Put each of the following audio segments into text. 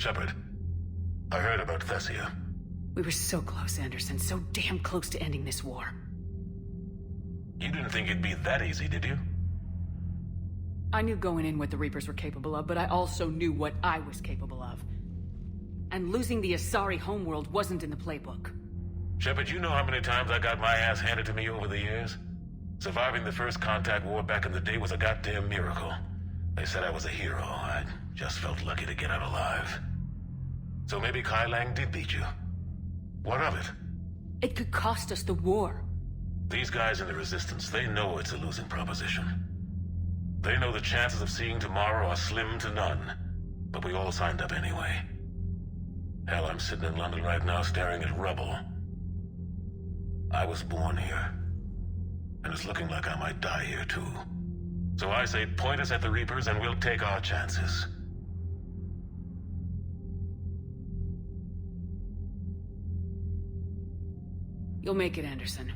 Shepard, I heard about Thessia. We were so close, Anderson. So damn close to ending this war. You didn't think it'd be that easy, did you? I knew going in what the Reapers were capable of, but I also knew what I was capable of. And losing the Asari homeworld wasn't in the playbook. Shepard, you know how many times I got my ass handed to me over the years? Surviving the first contact war back in the day was a goddamn miracle. They said I was a hero. I just felt lucky to get out alive. So maybe Kai Lang did beat you. What of it? It could cost us the war. These guys in the Resistance, they know it's a losing proposition. They know the chances of seeing tomorrow are slim to none. But we all signed up anyway. Hell, I'm sitting in London right now staring at rubble. I was born here. And it's looking like I might die here too. So I say point us at the Reapers and we'll take our chances. You'll make it, Anderson.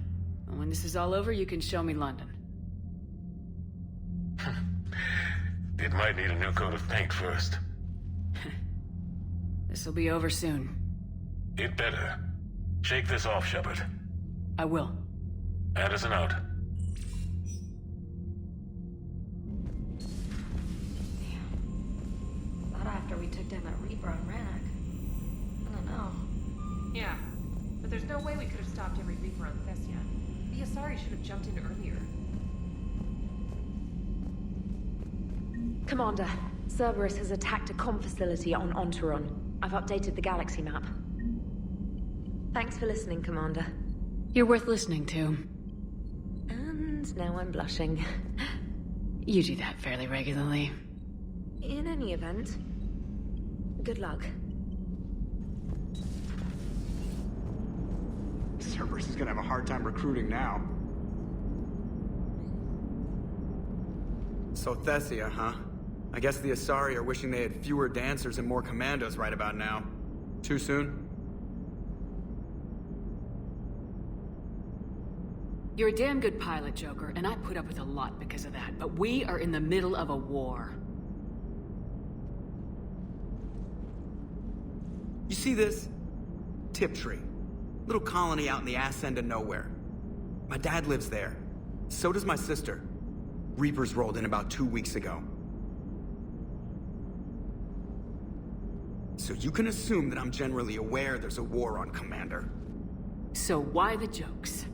And when this is all over, you can show me London. It might need a new coat of paint first. This'll be over soon. It better. Shake this off, Shepard. I will. Anderson out. Not after we took down that Reaper on Rannoch. I don't know. Yeah, but there's no way we could have stopped every Reaper on Thessia. The Asari should have jumped in earlier. Commander, Cerberus has attacked a comm facility on Ontaron. I've updated the galaxy map. Thanks for listening, Commander. You're worth listening to. And now I'm blushing. You do that fairly regularly. In any event, good luck. Cerberus is gonna have a hard time recruiting now. So Thessia, huh? I guess the Asari are wishing they had fewer dancers and more commandos right about now. Too soon? You're a damn good pilot, Joker, and I put up with a lot because of that, but we are in the middle of a war. You see this? Tiptree. Little colony out in the ass end of nowhere. My dad lives there. So does my sister. Reapers rolled in about 2 weeks ago. So you can assume that I'm generally aware there's a war on, Commander. So why the jokes?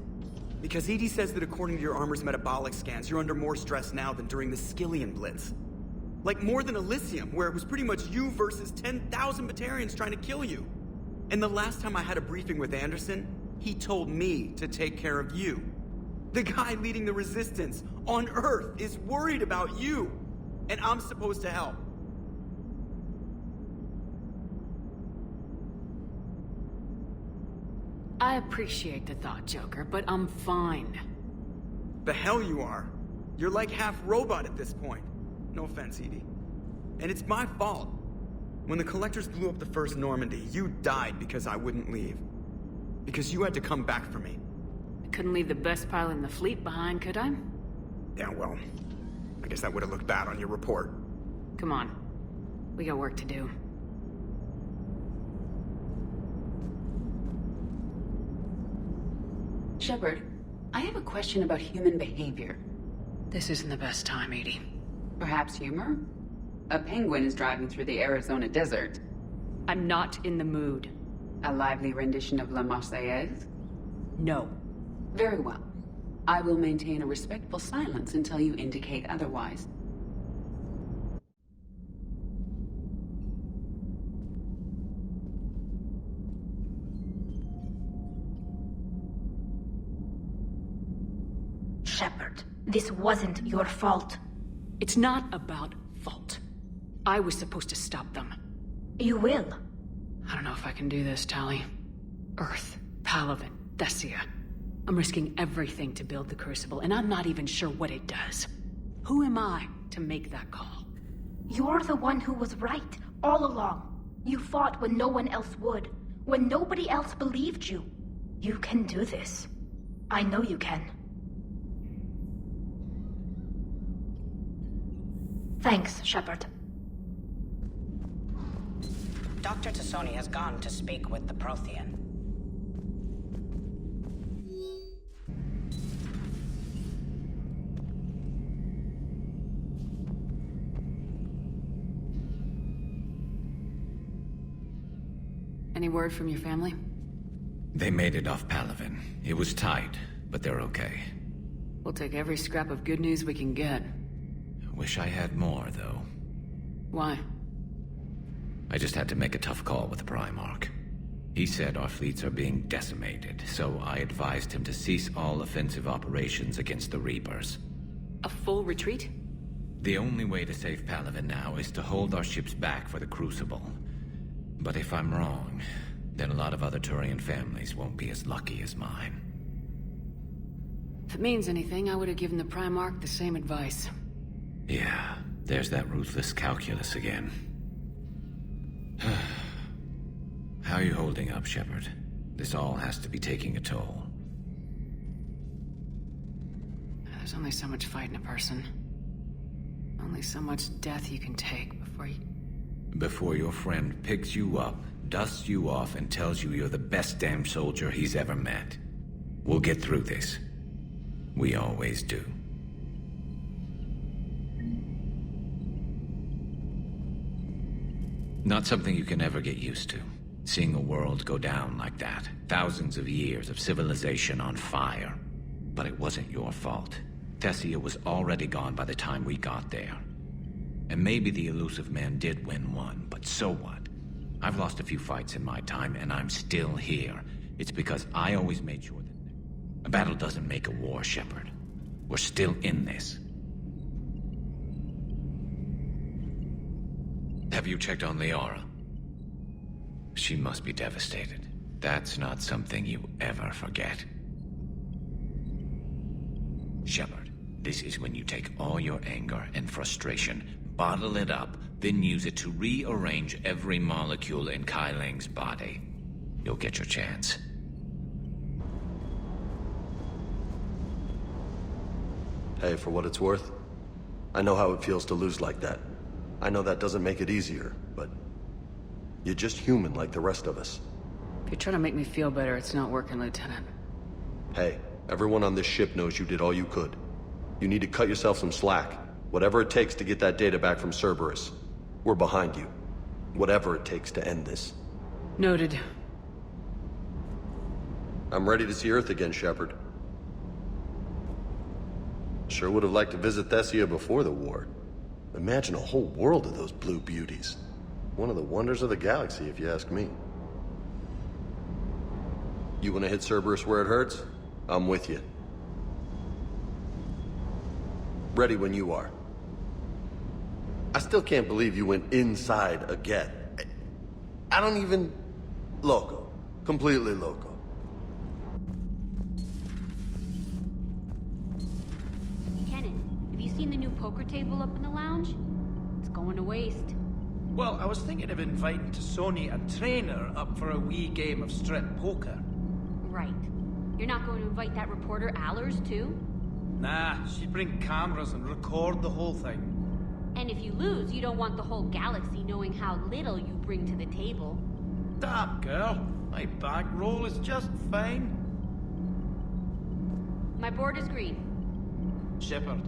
Because EDI says that according to your armor's metabolic scans, you're under more stress now than during the Skillian Blitz. Like more than Elysium, where it was pretty much you versus 10,000 Batarians trying to kill you. And the last time I had a briefing with Anderson, he told me to take care of you. The guy leading the Resistance on Earth is worried about you, and I'm supposed to help. I appreciate the thought, Joker, but I'm fine. The hell you are. You're like half robot at this point. No offense, Edie. And it's my fault. When the Collectors blew up the first Normandy, you died because I wouldn't leave. Because you had to come back for me. I couldn't leave the best pilot in the fleet behind, could I? Yeah, well, I guess that would have looked bad on your report. Come on. We got work to do. Shepard, I have a question about human behavior. This isn't the best time, Edie. Perhaps humor? A penguin is driving through the Arizona desert. I'm not in the mood. A lively rendition of La Marseillaise? No. Very well. I will maintain a respectful silence until you indicate otherwise. Shepard, this wasn't your fault. It's not about fault. I was supposed to stop them. You will. I don't know if I can do this, Tali. Earth, Palaven, Thessia. I'm risking everything to build the Crucible, and I'm not even sure what it does. Who am I to make that call? You're the one who was right, all along. You fought when no one else would, when nobody else believed you. You can do this. I know you can. Thanks, Shepard. Dr. Tassoni has gone to speak with the Prothean. Any word from your family? They made it off Palaven. It was tight, but they're okay. We'll take every scrap of good news we can get. Wish I had more, though. Why? I just had to make a tough call with the Primarch. He said our fleets are being decimated, so I advised him to cease all offensive operations against the Reapers. A full retreat? The only way to save Palaven now is to hold our ships back for the Crucible. But if I'm wrong, then a lot of other Turian families won't be as lucky as mine. If it means anything, I would have given the Primarch the same advice. Yeah, there's that ruthless calculus again. How are you holding up, Shepard? This all has to be taking a toll. There's only so much fight in a person. Only so much death you can take Before your friend picks you up, dusts you off, and tells you you're the best damn soldier he's ever met. We'll get through this. We always do. Not something you can ever get used to. Seeing a world go down like that. Thousands of years of civilization on fire. But it wasn't your fault. Thessia was already gone by the time we got there. And maybe the elusive man did win one, but so what? I've lost a few fights in my time, and I'm still here. It's because I always made sure that... A battle doesn't make a war, Shepard. We're still in this. Have you checked on Liara? She must be devastated. That's not something you ever forget. Shepard, this is when you take all your anger and frustration, bottle it up, then use it to rearrange every molecule in Kai Ling's body. You'll get your chance. Hey, for what it's worth, I know how it feels to lose like that. I know that doesn't make it easier, but you're just human like the rest of us. If you're trying to make me feel better, it's not working, Lieutenant. Hey, everyone on this ship knows you did all you could. You need to cut yourself some slack. Whatever it takes to get that data back from Cerberus. We're behind you. Whatever it takes to end this. Noted. I'm ready to see Earth again, Shepard. Sure would have liked to visit Thessia before the war. Imagine a whole world of those blue beauties. One of the wonders of the galaxy, if you ask me. You want to hit Cerberus where it hurts? I'm with you. Ready when you are. I still can't believe you went inside again. I don't even... Loco. Completely loco. Kenan, have you seen the new poker table up in the lounge? It's going to waste. Well, I was thinking of inviting Tassoni and Trainer up for a wee game of strip poker. Right. You're not going to invite that reporter Allers, too? Nah, she'd bring cameras and record the whole thing. And if you lose, you don't want the whole galaxy knowing how little you bring to the table. Damn, girl. My bankroll is just fine. My board is green. Shepard.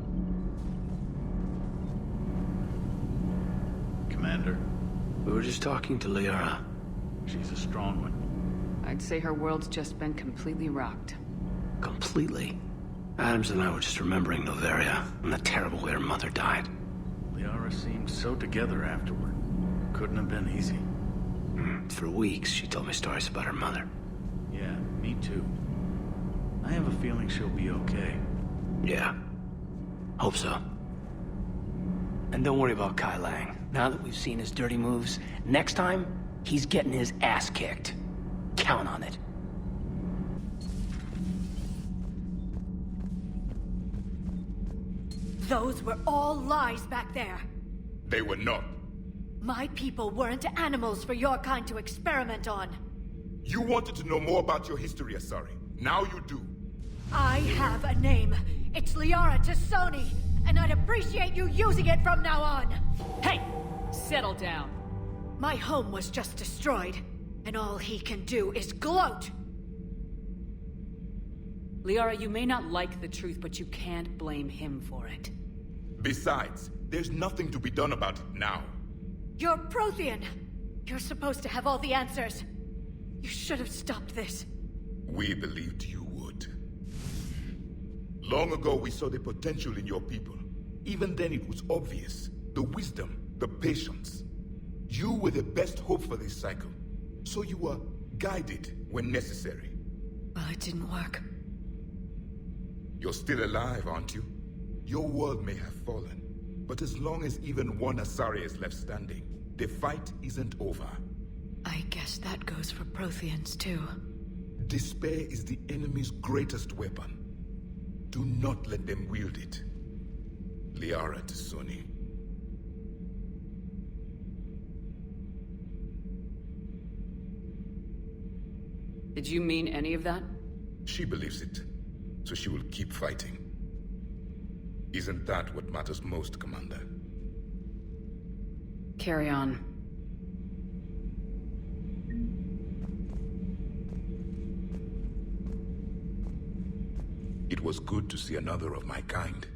Commander, we were just talking to Liara. She's a strong one. I'd say her world's just been completely rocked. Completely. Adams and I were just remembering Noveria and the terrible way her mother died. Liara seemed so together afterward. Couldn't have been easy. For weeks, she told me stories about her mother. Yeah, me too. I have a feeling she'll be okay. Yeah. Hope so. And don't worry about Kai Lang. Now that we've seen his dirty moves, next time, he's getting his ass kicked. Count on it. Those were all lies back there. They were not. My people weren't animals for your kind to experiment on. You wanted to know more about your history, Asari. Now you do. I have a name. It's Liara Tassoni, and I'd appreciate you using it from now on. Hey! Settle down. My home was just destroyed, and all he can do is gloat! Liara, you may not like the truth, but you can't blame him for it. Besides, there's nothing to be done about it now. You're Prothean! You're supposed to have all the answers! You should have stopped this. We believed you would. Long ago, we saw the potential in your people. Even then, it was obvious. The wisdom, the patience. You were the best hope for this cycle. So you were guided when necessary. Well, it didn't work. You're still alive, aren't you? Your world may have fallen, but as long as even one Asari is left standing, the fight isn't over. I guess that goes for Protheans, too. Despair is the enemy's greatest weapon. Do not let them wield it. Liara to Sony. Did you mean any of that? She believes it, so she will keep fighting. Isn't that what matters most, Commander? Carry on. It was good to see another of my kind,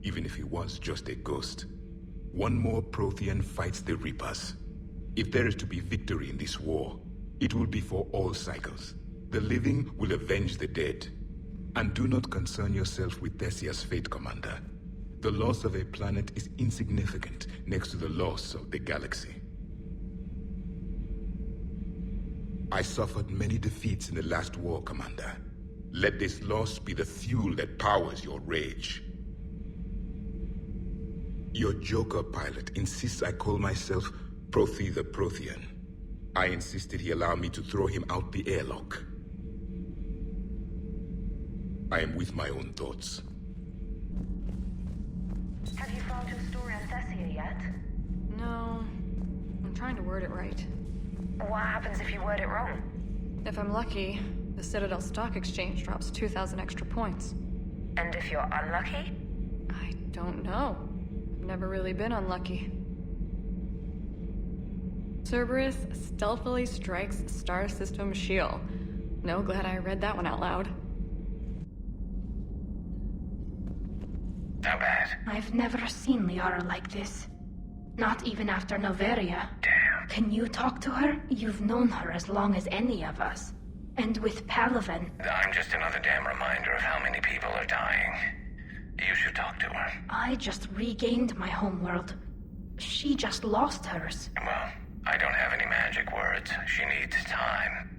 even if he was just a ghost. One more Prothean fights the Reapers. If there is to be victory in this war, it will be for all cycles. The living will avenge the dead. And do not concern yourself with Thessia's fate, Commander. The loss of a planet is insignificant next to the loss of the galaxy. I suffered many defeats in the last war, Commander. Let this loss be the fuel that powers your rage. Your Joker pilot insists I call myself Prothe the Prothean. I insisted he allow me to throw him out the airlock. I am with my own thoughts. Have you found your story on Thessia yet? No. I'm trying to word it right. What happens if you word it wrong? If I'm lucky, the Citadel Stock Exchange drops 2,000 extra points. And if you're unlucky? I don't know. I've never really been unlucky. Cerberus stealthily strikes Star System shield. No, glad I read that one out loud. How bad? I've never seen Liara like this. Not even after Noveria. Damn. Can you talk to her? You've known her as long as any of us. And with Palaven. I'm just another damn reminder of how many people are dying. You should talk to her. I just regained my homeworld. She just lost hers. Well, I don't have any magic words. She needs time.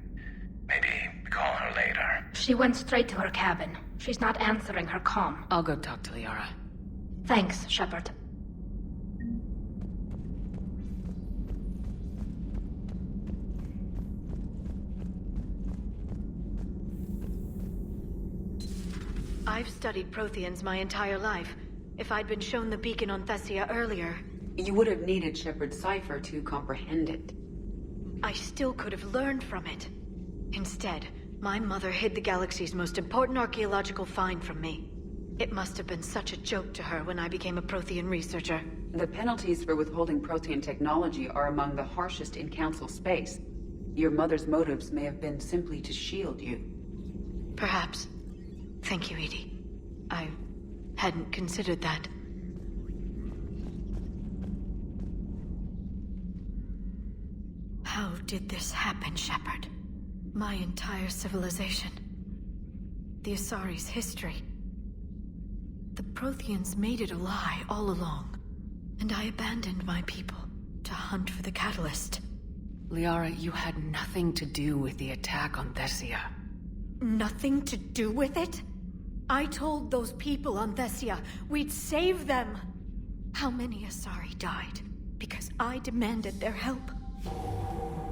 Maybe call her later. She went straight to her cabin. She's not answering her comm. I'll go talk to Liara. Thanks, Shepard. I've studied Protheans my entire life. If I'd been shown the beacon on Thessia earlier... You would have needed Shepard's cipher to comprehend it. I still could have learned from it. Instead, my mother hid the galaxy's most important archaeological find from me. It must have been such a joke to her when I became a Prothean researcher. The penalties for withholding Prothean technology are among the harshest in Council space. Your mother's motives may have been simply to shield you. Perhaps. Thank you, Edie. I hadn't considered that. How did this happen, Shepard? My entire civilization. The Asari's history. The Protheans made it a lie all along, and I abandoned my people to hunt for the catalyst. Liara, you had nothing to do with the attack on Thessia. Nothing to do with it? I told those people on Thessia we'd save them. How many Asari died because I demanded their help?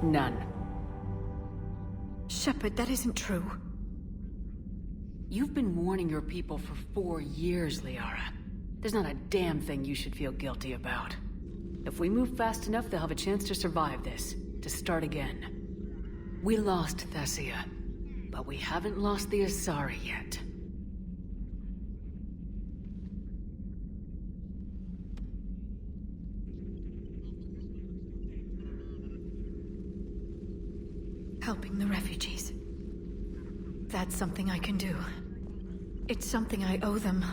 None. Shepard, that isn't true. You've been warning your people for 4 years, Liara. There's not a damn thing you should feel guilty about. If we move fast enough, they'll have a chance to survive this, to start again. We lost Thessia, but we haven't lost the Asari yet. Helping the refugees. That's something I can do. It's something I owe them.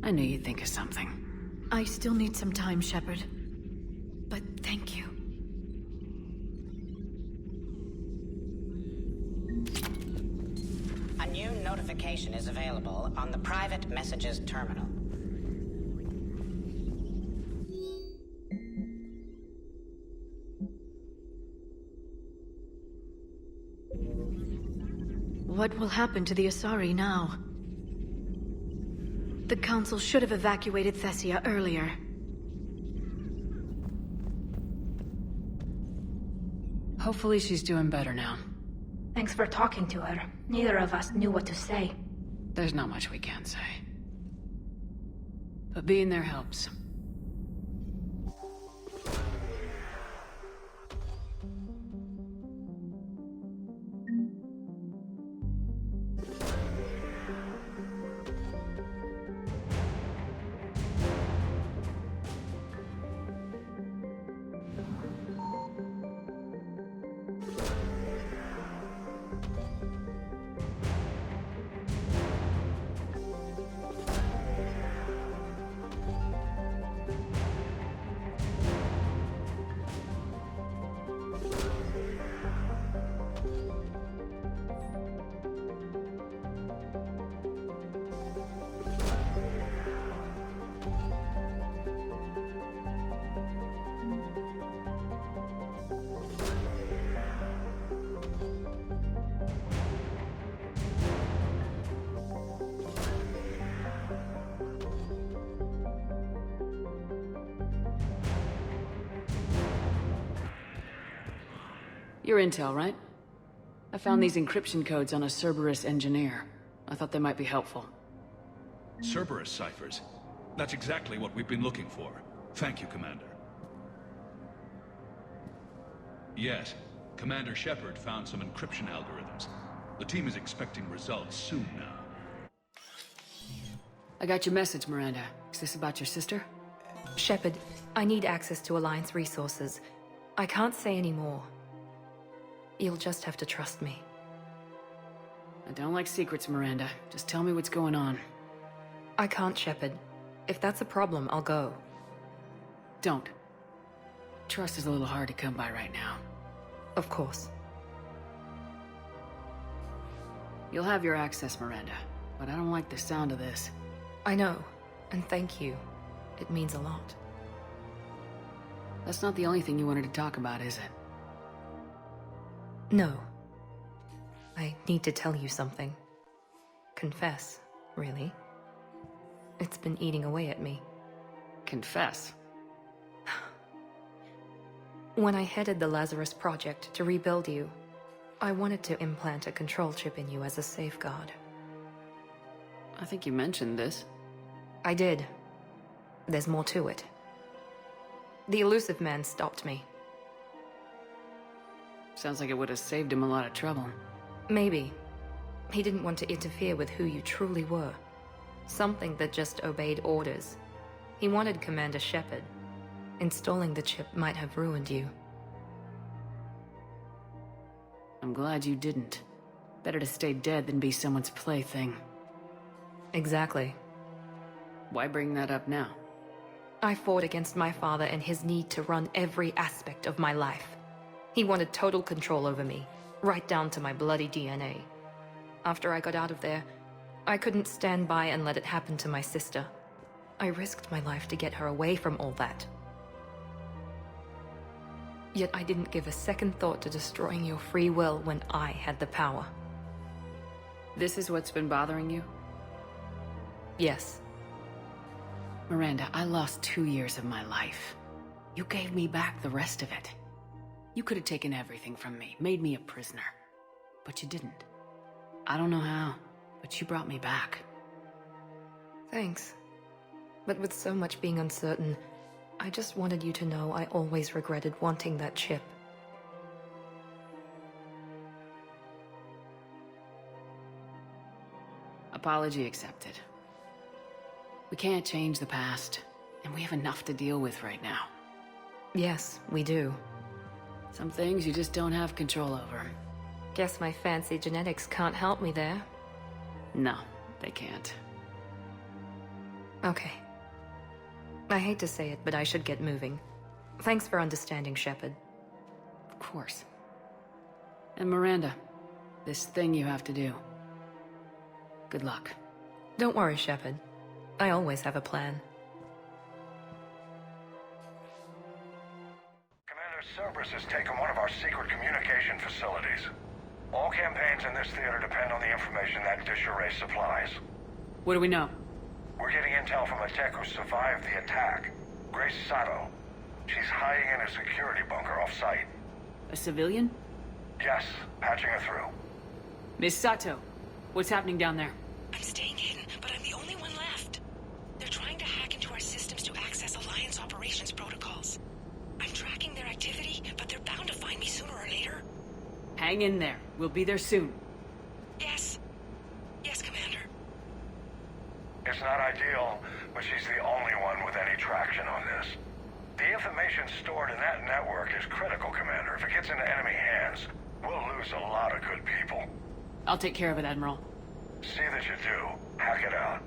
I knew you'd think of something. I still need some time, Shepard. But thank you. A new notification is available on the private messages terminal. What will happen to the Asari now? The Council should have evacuated Thessia earlier. Hopefully she's doing better now. Thanks for talking to her. Neither of us knew what to say. There's not much we can say. But being there helps. Your intel, right? I found these encryption codes on a Cerberus engineer. I thought they might be helpful. Cerberus ciphers. That's exactly what we've been looking for. Thank you, Commander. Yes, Commander Shepard found some encryption algorithms. The team is expecting results soon now. I got your message, Miranda. Is this about your sister? Shepard, I need access to Alliance resources. I can't say any more. You'll just have to trust me. I don't like secrets, Miranda. Just tell me what's going on. I can't, Shepard. If that's a problem, I'll go. Don't. Trust is a little hard to come by right now. Of course. You'll have your access, Miranda. But I don't like the sound of this. I know. And thank you. It means a lot. That's not the only thing you wanted to talk about, is it? No. I need to tell you something. Confess, really. It's been eating away at me. Confess? When I headed the Lazarus Project to rebuild you, I wanted to implant a control chip in you as a safeguard. I think you mentioned this. I did. There's more to it. The elusive man stopped me. Sounds like it would have saved him a lot of trouble. Maybe. He didn't want to interfere with who you truly were. Something that just obeyed orders. He wanted Commander Shepard. Installing the chip might have ruined you. I'm glad you didn't. Better to stay dead than be someone's plaything. Exactly. Why bring that up now? I fought against my father and his need to run every aspect of my life. He wanted total control over me, right down to my bloody DNA. After I got out of there, I couldn't stand by and let it happen to my sister. I risked my life to get her away from all that. Yet I didn't give a second thought to destroying your free will when I had the power. This is what's been bothering you? Yes. Miranda, I lost 2 years of my life. You gave me back the rest of it. You could have taken everything from me, made me a prisoner. But you didn't. I don't know how, but you brought me back. Thanks. But with so much being uncertain, I just wanted you to know I always regretted wanting that chip. Apology accepted. We can't change the past, and we have enough to deal with right now. Yes, we do. Some things you just don't have control over. Guess my fancy genetics can't help me there. No, they can't. Okay. I hate to say it, but I should get moving. Thanks for understanding, Shepard. Of course. And Miranda, this thing you have to do. Good luck. Don't worry, Shepard. I always have a plan. Commander Cerberus has taken one of our secret communication facilities. All campaigns in this theater depend on the information that dish array supplies. What do we know? We're getting intel from a tech who survived the attack. Grace Sato. She's hiding in a security bunker off-site. A civilian? Yes, patching her through. Miss Sato, what's happening down there? I'm staying hidden, but I'm the only one left. They're trying to hack into our systems to access Alliance operations protocols. I'm tracking their activity, but they're bound to find me sooner or later. Hang in there. We'll be there soon. Yes. Yes, Commander. It's not ideal, but she's the only one with any traction on this. The information stored in that network is critical, Commander. If it gets into enemy hands, we'll lose a lot of good people. I'll take care of it, Admiral. See that you do. Hack it out.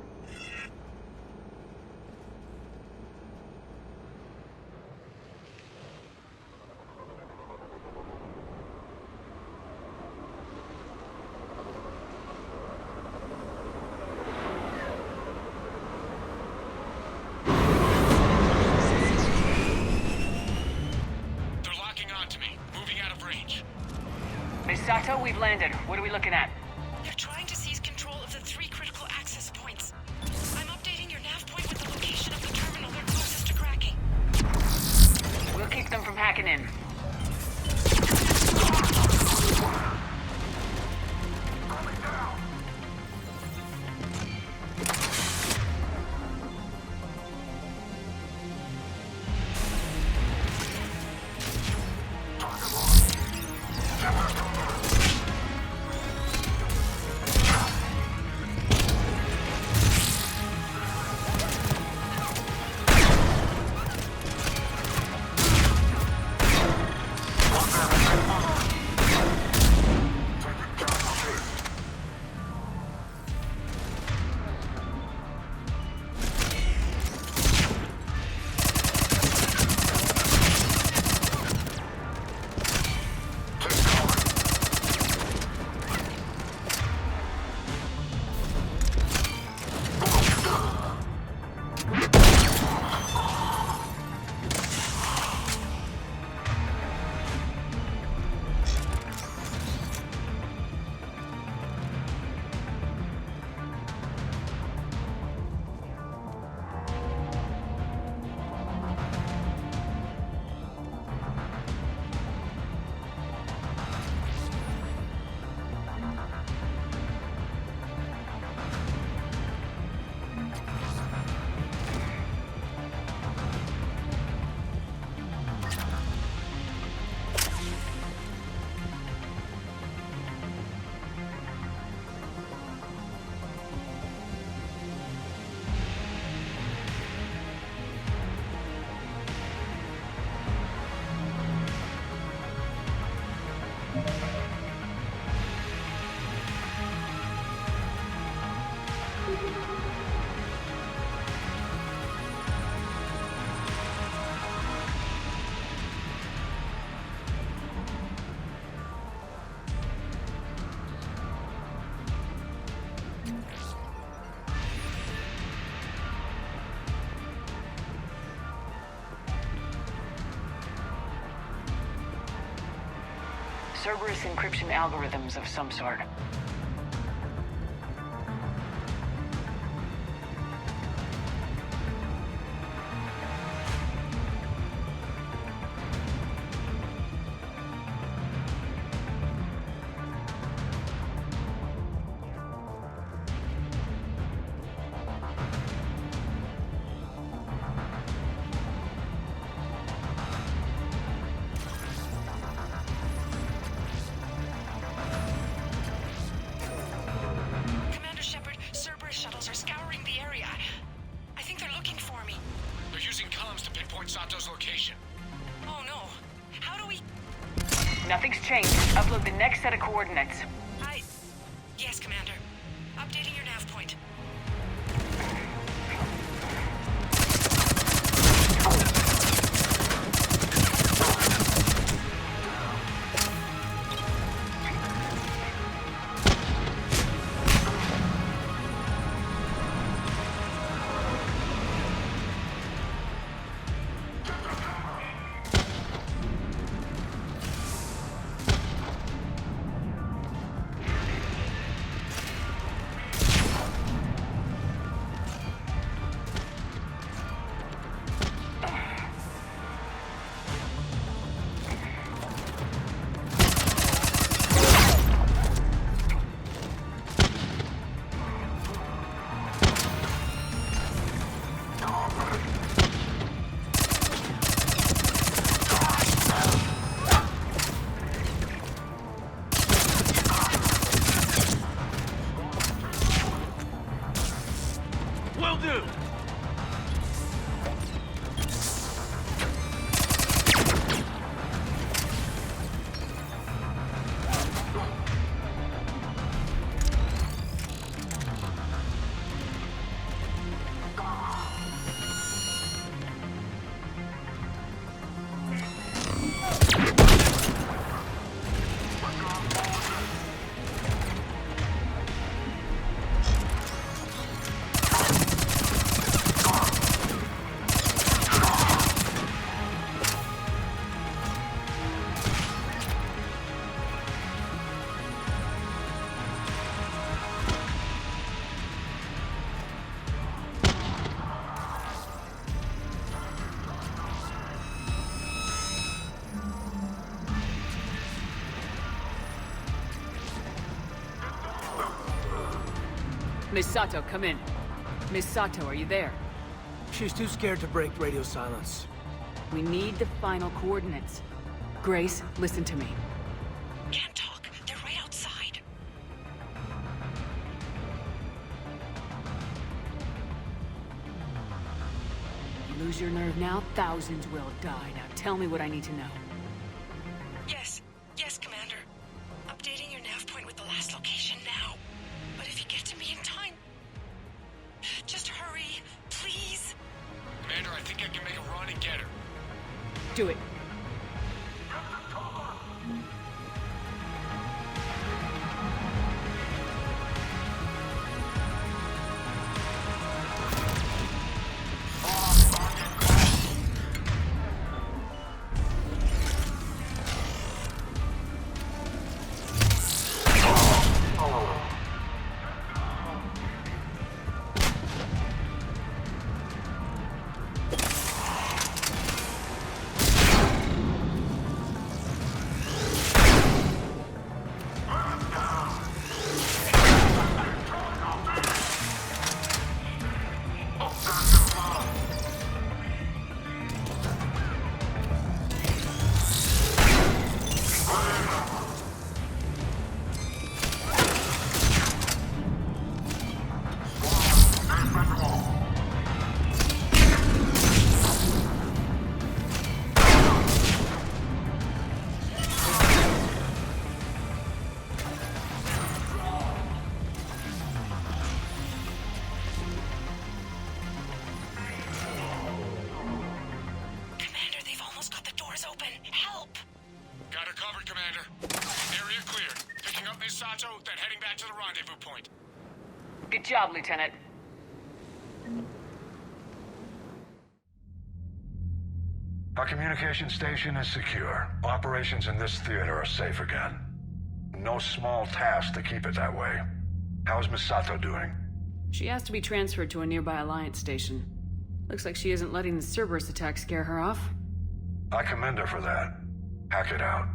Miss Sato, we've landed. What are we looking at? They're trying to seize control of the 3 critical access points. I'm updating your nav point with the location of the terminal they're closest to cracking. We'll keep them from hacking in. Cerberus encryption algorithms of some sort. Sato's location. Oh no. How do we... Nothing's changed. Upload the next set of coordinates. Yes, Commander. Updating your nav point. Will do! Miss Sato, come in. Miss Sato, are you there? She's too scared to break radio silence. We need the final coordinates. Grace, listen to me. Can't talk. They're right outside. You lose your nerve now, thousands will die. Now tell me what I need to know. Yes, Commander. Updating your nav point with the last location now. But if you get to me in time, just hurry, please. Commander, I think I can make a run and get her. Do it. Then heading back to the rendezvous point. Good job, Lieutenant. Our communication station is secure. Operations in this theater are safe again. No small task to keep it that way. How is Miss Sato doing? She has to be transferred to a nearby Alliance station. Looks like she isn't letting the Cerberus attack scare her off. I commend her for that. Hack it out.